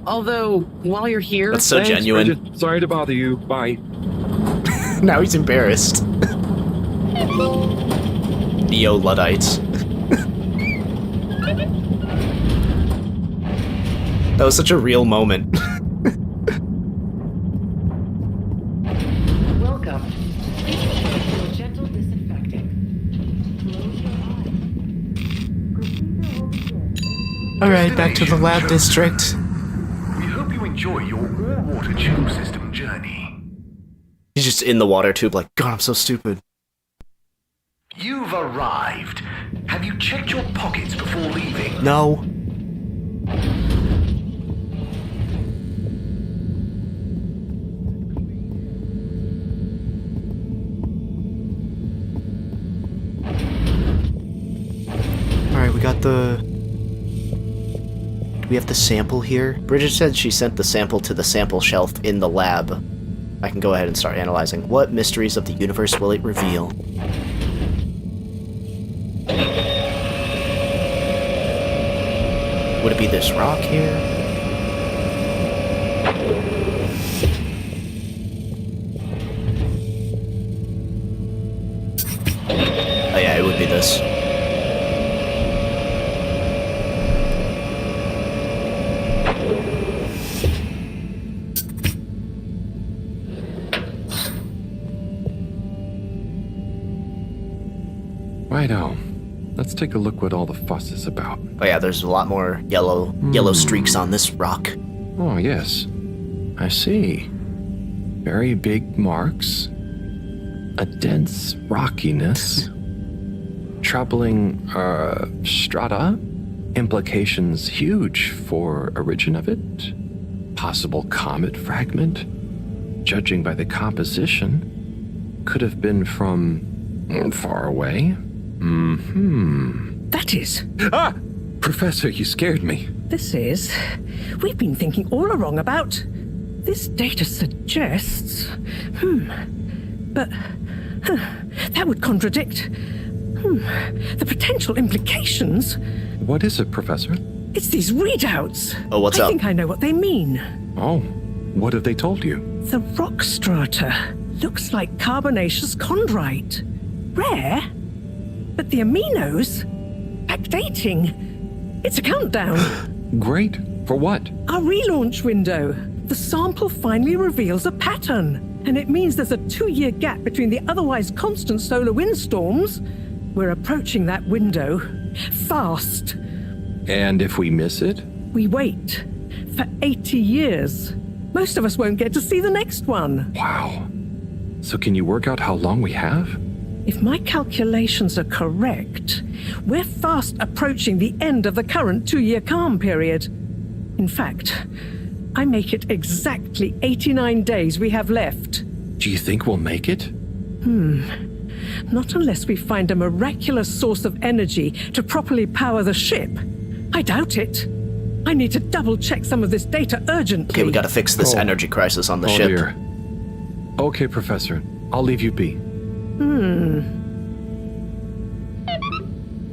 Speaker 14: Although, while you're here...
Speaker 5: That's so genuine.
Speaker 3: Bridget, sorry to bother you. Bye.
Speaker 5: Now he's embarrassed. Neo-Luddites. That was such a real moment.
Speaker 7: Welcome. Please proceed to a gentle disinfecting.
Speaker 5: Alright, back to the lab district.
Speaker 6: We hope you enjoy your all-water tube system journey.
Speaker 5: He's just in the water tube like, God, I'm so stupid.
Speaker 6: You've arrived. Have you checked your pockets before leaving?
Speaker 5: No. Alright, we got the... Do we have the sample here? Bridget said she sent the sample to the sample shelf in the lab. I can go ahead and start analyzing. What mysteries of the universe will it reveal? Would it be this rock here? Oh yeah, it would be this.
Speaker 3: Righto. Let's take a look what all the fuss is about.
Speaker 5: Oh yeah, there's a lot more yellow streaks on this rock.
Speaker 3: Oh, yes. I see. Very big marks. A dense rockiness. Troubling, strata. Implications huge for origin of it. Possible comet fragment. Judging by the composition, could have been from far away.
Speaker 2: That is.
Speaker 3: Ah! Professor, you scared me.
Speaker 2: This is. We've been thinking all along about. This data suggests. But. That would contradict. The potential implications.
Speaker 3: What is it, Professor?
Speaker 2: It's these readouts.
Speaker 5: Oh, what's up?
Speaker 2: I think I know what they mean.
Speaker 3: Oh, what have they told you?
Speaker 2: The rock strata looks like carbonaceous chondrite. Rare, but the aminos, backdating. It's a countdown.
Speaker 3: Great. For what?
Speaker 2: Our relaunch window. The sample finally reveals a pattern, and it means there's a 2-year gap between the otherwise constant solar windstorms. We're approaching that window. Fast.
Speaker 3: And if we miss it?
Speaker 2: We wait. For 80 years. Most of us won't get to see the next one.
Speaker 3: Wow. So can you work out how long we have?
Speaker 2: If my calculations are correct, we're fast approaching the end of the current 2-year calm period. In fact, I make it exactly 89 days we have left.
Speaker 3: Do you think we'll make it?
Speaker 2: Not unless we find a miraculous source of energy to properly power the ship. I doubt it. I need to double-check some of this data urgently.
Speaker 5: Okay, we gotta fix this energy crisis on the ship.
Speaker 3: Dear. Okay, Professor. I'll leave you be.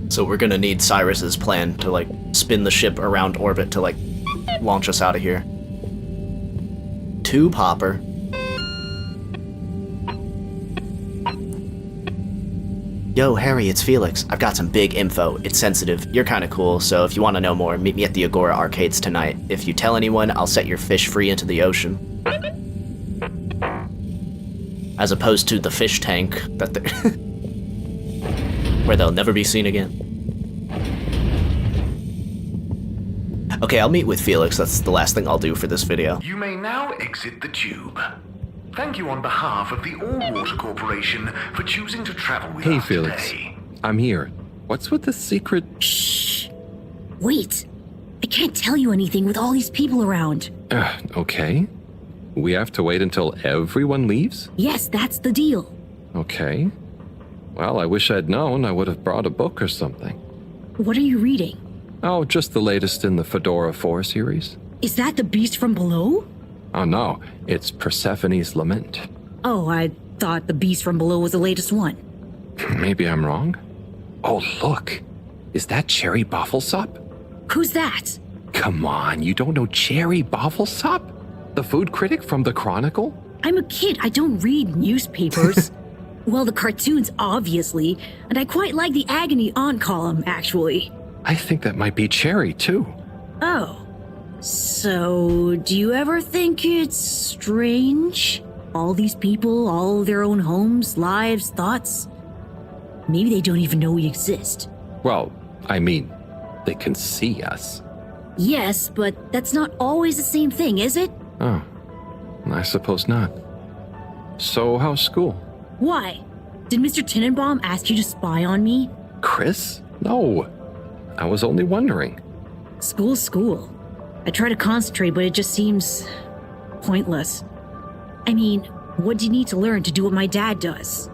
Speaker 5: So we're gonna need Cyrus's plan to, like, spin the ship around orbit to, like, launch us out of here. Tube hopper. Yo, Harry, it's Felix. I've got some big info. It's sensitive. You're kinda cool, so if you want to know more, meet me at the Agora Arcades tonight. If you tell anyone, I'll set your fish free into the ocean. As opposed to the fish tank that they're where they'll never be seen again. Okay, I'll meet with Felix. That's the last thing I'll do for this video.
Speaker 6: You may now exit the tube. Thank you on behalf of the All-Water Corporation for choosing to travel with
Speaker 3: Hey,
Speaker 6: us
Speaker 3: Felix.
Speaker 6: today.
Speaker 3: I'm here. What's with the secret?
Speaker 16: Shh. Wait. I can't tell you anything with all these people around.
Speaker 3: Okay. We have to wait until everyone leaves?
Speaker 16: Yes, that's the deal.
Speaker 3: Okay. Well, I wish I'd known. I would have brought a book or something.
Speaker 16: What are you reading?
Speaker 3: Oh, just the latest in the Fedora 4 series.
Speaker 16: Is that the beast from below?
Speaker 3: Oh no, it's Persephone's Lament.
Speaker 16: Oh, I thought the beast from below was the latest one.
Speaker 3: Maybe I'm wrong. Oh, look. Is that Cherry Bofflesop?
Speaker 16: Who's that?
Speaker 3: Come on, you don't know Cherry Bofflesop? The food critic from the Chronicle?
Speaker 16: I'm a kid. I don't read newspapers. Well, the cartoons, obviously. And I quite like the Agony On column, actually.
Speaker 3: I think that might be Cherry, too.
Speaker 16: Oh. So, do you ever think it's strange? All these people, all their own homes, lives, thoughts? Maybe they don't even know we exist.
Speaker 3: Well, I mean, they can see us.
Speaker 16: Yes, but that's not always the same thing, is it?
Speaker 3: Oh, I suppose not. So, how's school?
Speaker 16: Why? Did Mr. Tenenbaum ask you to spy on me?
Speaker 3: Chris? No. I was only wondering.
Speaker 16: School's school. I try to concentrate, but it just seems pointless. I mean, what do you need to learn to do what my dad does?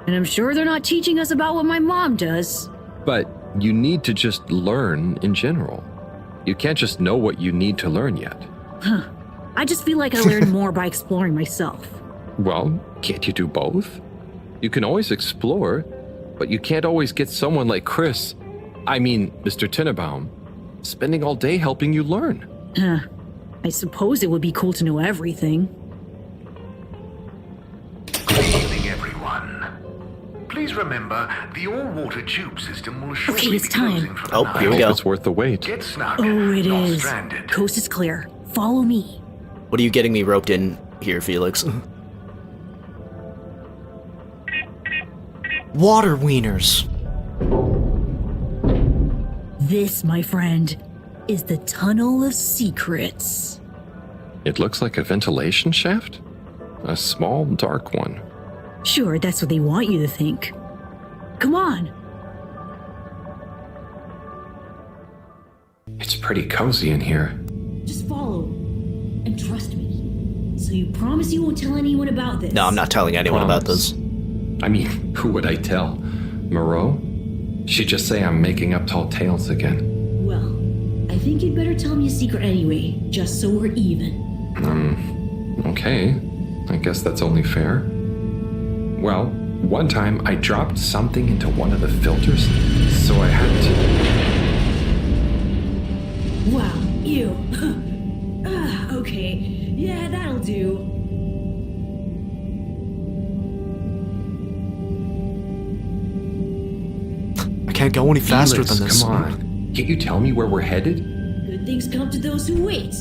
Speaker 16: And I'm sure they're not teaching us about what my mom does.
Speaker 3: But you need to just learn in general. You can't just know what you need to learn yet.
Speaker 16: Huh. I just feel like I learn more by exploring myself.
Speaker 3: Well, can't you do both? You can always explore, but you can't always get someone like Chris, Mr. Tenenbaum, spending all day helping you learn.
Speaker 16: I suppose it would be cool to know everything.
Speaker 6: Good evening, everyone. Please remember, the all-water tube system will shortly
Speaker 16: it's
Speaker 6: be
Speaker 16: time.
Speaker 6: closing for the
Speaker 5: Oh,
Speaker 6: night.
Speaker 5: here we go.
Speaker 3: It's worth the wait.
Speaker 6: Get snug,
Speaker 16: Oh, it
Speaker 6: not
Speaker 16: is.
Speaker 6: stranded.
Speaker 16: Coast is clear. Follow me.
Speaker 5: What are you getting me roped in here, Felix? Water wieners.
Speaker 16: This, my friend, is the Tunnel of Secrets.
Speaker 3: It looks like a ventilation shaft? A small, dark one.
Speaker 16: Sure, that's what they want you to think. Come on.
Speaker 3: It's pretty cozy in here.
Speaker 16: Just follow. And trust me. So you promise you won't tell anyone about this?
Speaker 5: No, I'm not telling anyone about
Speaker 3: Promise.
Speaker 5: this.
Speaker 3: Who would I tell? Moreau? She'd just say I'm making up tall tales again.
Speaker 16: Well, I think you'd better tell me a secret anyway, just so we're even.
Speaker 3: Okay. I guess that's only fair. Well, one time I dropped something into one of the filters, so I had to...
Speaker 16: Wow, ew. Okay, yeah, that'll do.
Speaker 5: I can't go any faster
Speaker 3: Felix,
Speaker 5: than this.
Speaker 3: Come on. Can't you tell me where we're headed?
Speaker 16: Good things come to those who wait.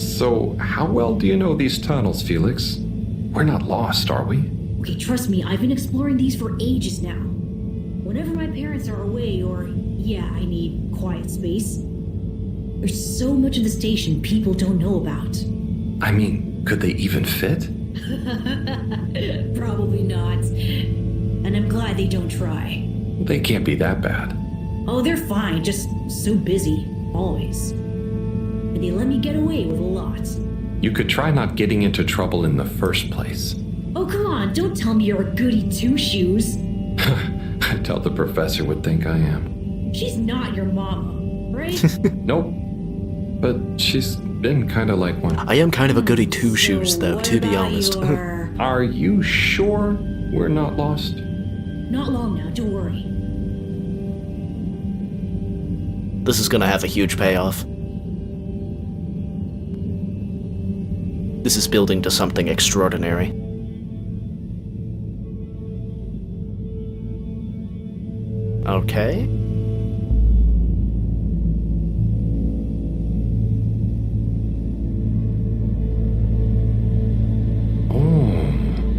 Speaker 3: So, how well do you know these tunnels, Felix? We're not lost, are we?
Speaker 16: Okay, trust me, I've been exploring these for ages now. Whenever my parents are away or, I need quiet space, there's so much of the station people don't know about.
Speaker 3: Could they even fit?
Speaker 16: Probably not. And I'm glad they don't try.
Speaker 3: They can't be that bad.
Speaker 16: Oh, they're fine, just so busy, always. And they let me get away with a lot.
Speaker 3: You could try not getting into trouble in the first place.
Speaker 16: Oh, come on, don't tell me you're a goody two-shoes.
Speaker 3: I doubt the professor would think I am.
Speaker 16: She's not your mama, right?
Speaker 3: Nope. But she's been kind of like one.
Speaker 5: I am kind of a goody two-shoes, though, to be honest.
Speaker 3: Are you sure we're not lost?
Speaker 16: Not long now, don't worry.
Speaker 5: This is gonna have a huge payoff. This is building to something extraordinary. Okay.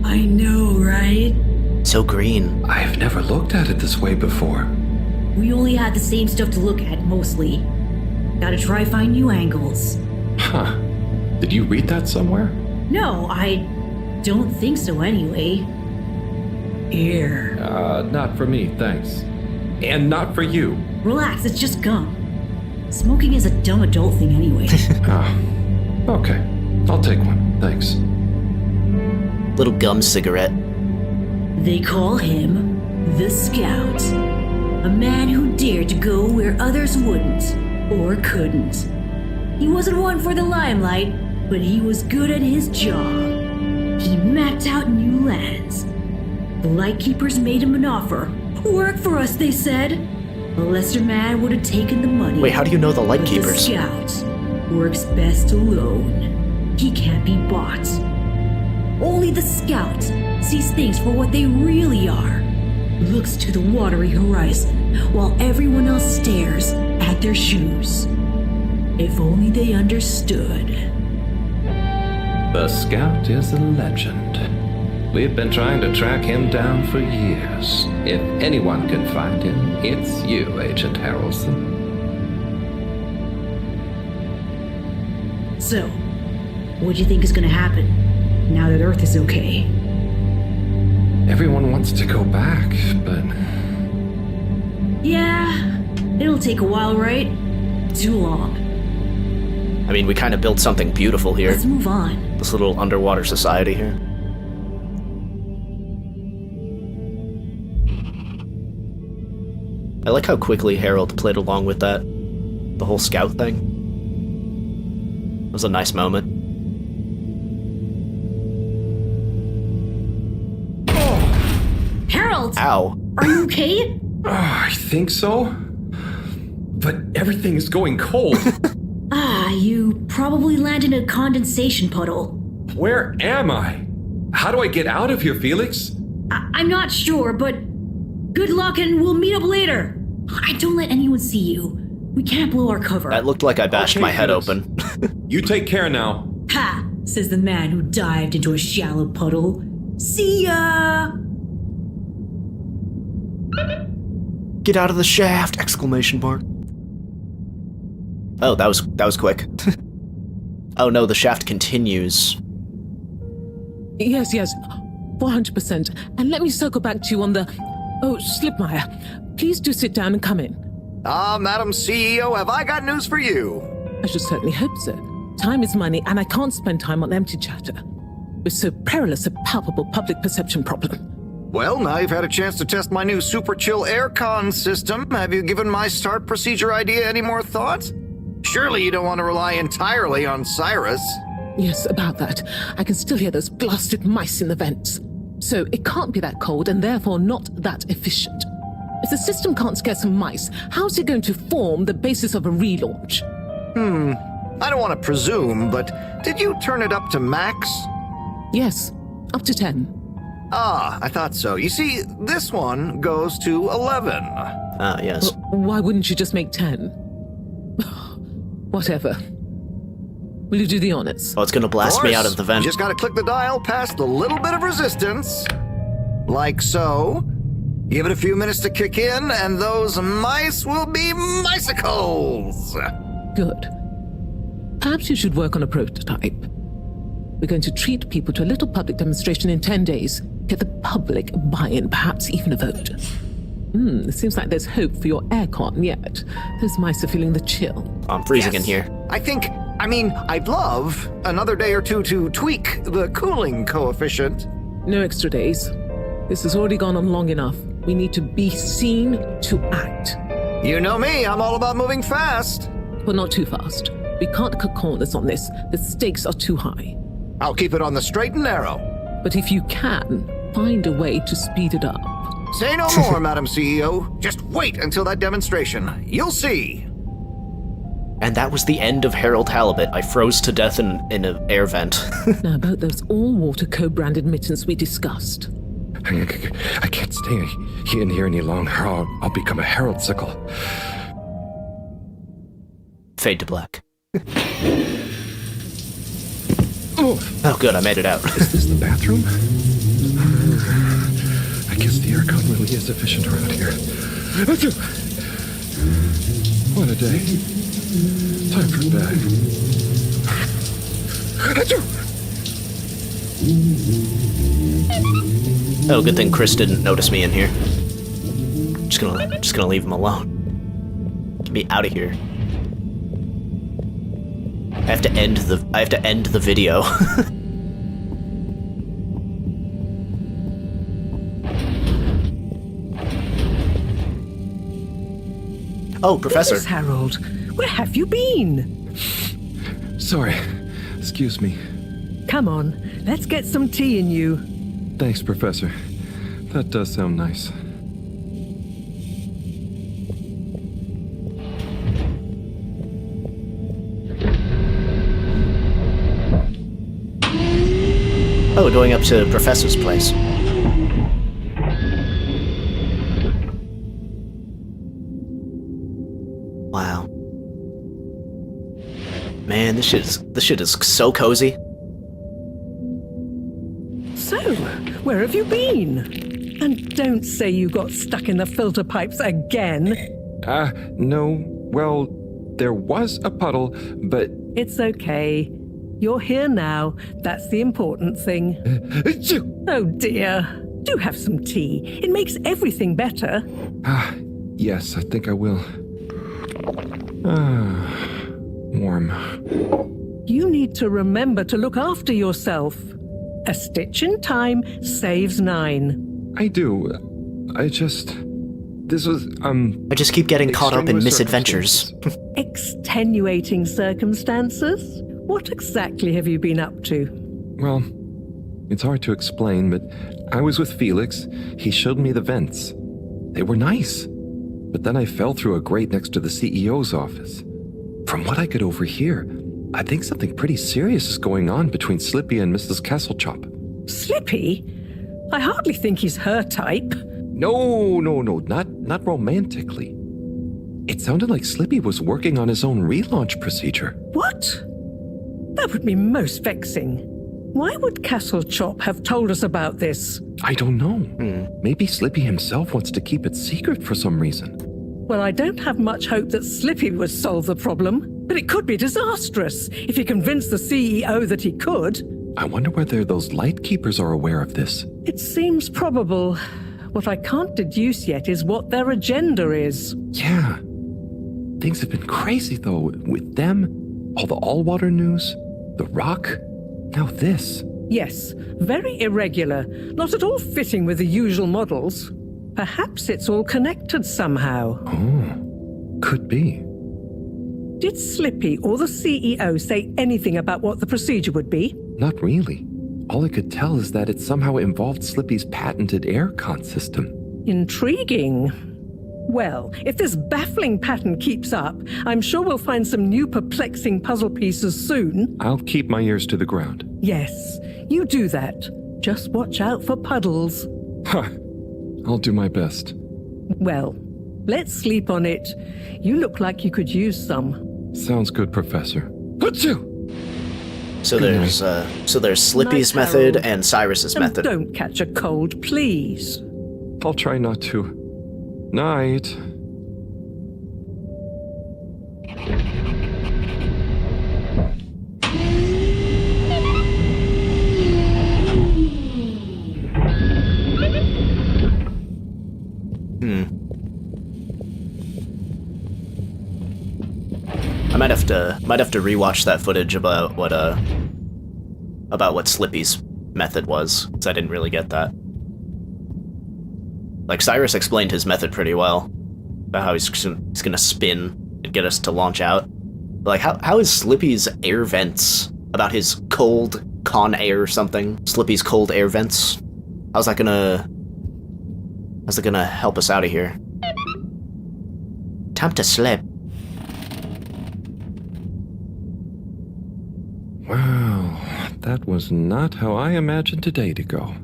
Speaker 16: I know, right?
Speaker 5: So green.
Speaker 3: I've never looked at it this way before.
Speaker 16: We only had the same stuff to look at, mostly. Gotta try find new angles.
Speaker 3: Huh. Did you read that somewhere?
Speaker 16: No, I don't think so anyway. Here.
Speaker 3: Not for me, thanks. And not for you.
Speaker 16: Relax, it's just gum. Smoking is a dumb adult thing anyway.
Speaker 3: Okay. I'll take one, thanks.
Speaker 5: Little gum cigarette.
Speaker 16: They call him the Scout. A man who dared to go where others wouldn't or couldn't. He wasn't one for the limelight, but he was good at his job. He mapped out new lands. The Lightkeepers made him an offer. Work for us, they said. A lesser man would have taken the money.
Speaker 5: Wait, how do you know the Lightkeepers?
Speaker 16: The Scout works best alone. He can't be bought. Only the Scout sees things for what they really are. Looks to the watery horizon while everyone else stares at their shoes. If only they understood.
Speaker 3: The Scout is a legend. We've been trying to track him down for years. If anyone can find him, it's you, Agent Harrelson.
Speaker 16: So, What do you think is gonna happen now that Earth is okay?
Speaker 3: Everyone wants to go back, but...
Speaker 16: Yeah, it'll take a while, right? Too long.
Speaker 5: I mean, we kind of built something beautiful here.
Speaker 16: Let's move on.
Speaker 5: This little underwater society here. I like how quickly Harold played along with that. The whole scout thing. It was a nice moment.
Speaker 16: Harold!
Speaker 5: Ow.
Speaker 16: Are you okay?
Speaker 3: I think so. But everything is going cold.
Speaker 16: You probably landed in a condensation puddle.
Speaker 3: Where am I? How do I get out of here, Felix?
Speaker 16: I'm not sure, but good luck and we'll meet up later. Don't let anyone see you. We can't blow our cover.
Speaker 5: That looked like I bashed my head
Speaker 3: Felix.
Speaker 5: open.
Speaker 3: You take care now.
Speaker 16: Ha! Says the man who dived into a shallow puddle. See ya!
Speaker 5: Get out of the shaft! Exclamation mark. Oh, that was quick. Oh no, the shaft continues.
Speaker 9: Yes, 400%. And let me circle back to you on the... Oh, Slipmeyer, please do sit down and come in.
Speaker 4: Madam CEO, have I got news for you?
Speaker 9: I should certainly hope so. Time is money, and I can't spend time on empty chatter. With so perilous a palpable public perception problem.
Speaker 4: Well, now you've had a chance to test my new super chill aircon system. Have you given my start procedure idea any more thought? Surely you don't want to rely entirely on Cyrus.
Speaker 9: Yes, about that. I can still hear those blasted mice in the vents. So it can't be that cold and therefore not that efficient. If the system can't scare some mice, how's it going to form the basis of a relaunch?
Speaker 4: I don't want to presume, but did you turn it up to max?
Speaker 9: Yes, up to 10.
Speaker 4: I thought so. You see, this one goes to 11.
Speaker 5: Yes.
Speaker 9: Why wouldn't you just make 10? Whatever. Will you do the honors?
Speaker 5: Oh, it's gonna blast me out of the vent.
Speaker 4: You just gotta click the dial past a little bit of resistance. Like so. Give it a few minutes to kick in, and those mice will be micicles!
Speaker 9: Good. Perhaps you should work on a prototype. We're going to treat people to a little public demonstration in 10 days. Get the public buy-in, perhaps even a vote. It seems like there's hope for your aircon yet. Those mice are feeling the chill.
Speaker 5: I'm freezing in here.
Speaker 4: I'd love another day or two to tweak the cooling coefficient.
Speaker 9: No extra days. This has already gone on long enough. We need to be seen to act.
Speaker 4: You know me, I'm all about moving fast.
Speaker 9: But not too fast. We can't cut corners on this. The stakes are too high.
Speaker 4: I'll keep it on the straight and narrow.
Speaker 9: But if you can, find a way to speed it up.
Speaker 4: Say no more, Madam CEO. Just wait until that demonstration. You'll see.
Speaker 5: And that was the end of Harold Halibut. I froze to death in an air vent.
Speaker 9: Now about those all-water co-branded mittens we discussed.
Speaker 3: I can't stay in here any longer. I'll become a Haroldsicle.
Speaker 5: Fade to black. Oh, good, I made it out.
Speaker 3: Is this the bathroom? I guess the aircon really is efficient around here. What a day. Time for bed.
Speaker 5: Oh, good thing Chris didn't notice me in here. Just gonna leave him alone. Get me out of here. I have to end the video. Oh, Professor.
Speaker 2: Yes, Harold. Where have you been?
Speaker 3: Sorry. Excuse me.
Speaker 2: Come on, let's get some tea in you.
Speaker 3: Thanks, Professor. That does sound nice.
Speaker 5: Oh, we're going up to Professor's place. Wow. Man, this shit is so cozy.
Speaker 2: So, where have you been? And don't say you got stuck in the filter pipes again.
Speaker 3: No. Well, there was a puddle, but...
Speaker 2: It's okay. You're here now. That's the important thing. Oh dear. Do have some tea. It makes everything better.
Speaker 3: Yes, I think I will. Warm.
Speaker 2: You need to remember to look after yourself. A stitch in time saves 9.
Speaker 3: I do. This was,
Speaker 5: I just keep getting caught up in misadventures.
Speaker 2: Extenuating circumstances? What exactly have you been up to?
Speaker 3: Well, it's hard to explain, but I was with Felix. He showed me the vents. They were nice. But then I fell through a grate next to the CEO's office. From what I could overhear, I think something pretty serious is going on between Slippy and Mrs. Castlechup.
Speaker 2: Slippy? I hardly think he's her type.
Speaker 3: No, not romantically. It sounded like Slippy was working on his own relaunch procedure.
Speaker 2: What? That would be most vexing. Why would Castlechup have told us about this?
Speaker 3: I don't know. Maybe Slippy himself wants to keep it secret for some reason.
Speaker 2: Well, I don't have much hope that Slippy would solve the problem, but it could be disastrous if he convinced the CEO that he could.
Speaker 3: I wonder whether those lightkeepers are aware of this.
Speaker 2: It seems probable. What I can't deduce yet is what their agenda is.
Speaker 3: Yeah. Things have been crazy, though, with them, all the all-water news, the rock, now this.
Speaker 2: Yes, very irregular, not at all fitting with the usual models. Perhaps it's all connected somehow.
Speaker 3: Oh, could be.
Speaker 2: Did Slippy or the CEO say anything about what the procedure would be?
Speaker 3: Not really. All I could tell is that it somehow involved Slippy's patented aircon system.
Speaker 2: Intriguing. Well, if this baffling pattern keeps up, I'm sure we'll find some new perplexing puzzle pieces soon.
Speaker 3: I'll keep my ears to the ground.
Speaker 2: Yes, you do that. Just watch out for puddles.
Speaker 3: I'll do my best.
Speaker 2: Well, let's sleep on it. You look like you could use some.
Speaker 3: Sounds good, Professor. Achoo!
Speaker 5: So there's Slippy's method and Cyrus's method.
Speaker 2: Don't catch a cold, please.
Speaker 3: I'll try not to. Night.
Speaker 5: I might have to rewatch that footage about what Slippy's method was, because I didn't really get that. Like, Cyrus explained his method pretty well, about how he's gonna spin and get us to launch out. But like, how is Slippy's air vents, about his cold con air or something? Slippy's cold air vents? How's that gonna help us out of here? Time to slip.
Speaker 3: Wow, that was not how I imagined today to go.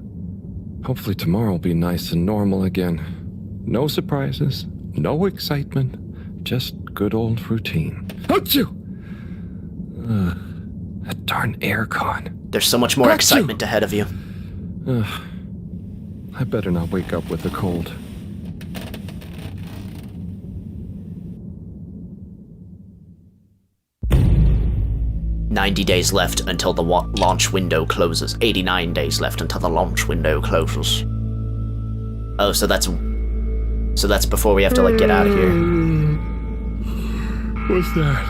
Speaker 3: Hopefully tomorrow will be nice and normal again. No surprises, no excitement, just good old routine. Achoo! That darn aircon.
Speaker 5: There's so much more excitement ahead of you.
Speaker 3: I better not wake up with a cold.
Speaker 5: "90 days left until the launch window closes. 89 days left until the launch window closes." Oh, so that's before we have to, like, get out of here.
Speaker 3: What's that?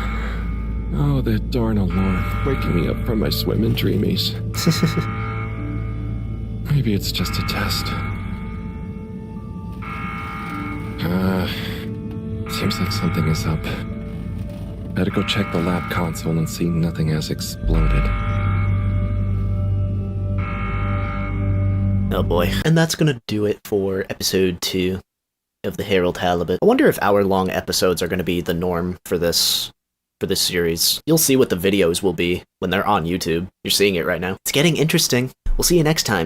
Speaker 3: Oh, that darn alarm, waking me up from my swimming dreamies. Maybe it's just a test. Seems like something is up. Better go check the lab console and see nothing has exploded.
Speaker 5: Oh boy. And that's gonna do it for episode 2 of the Herald Halibut. I wonder if hour-long episodes are gonna be the norm for this series. You'll see what the videos will be when they're on YouTube. You're seeing it right now. It's getting interesting. We'll see you next time.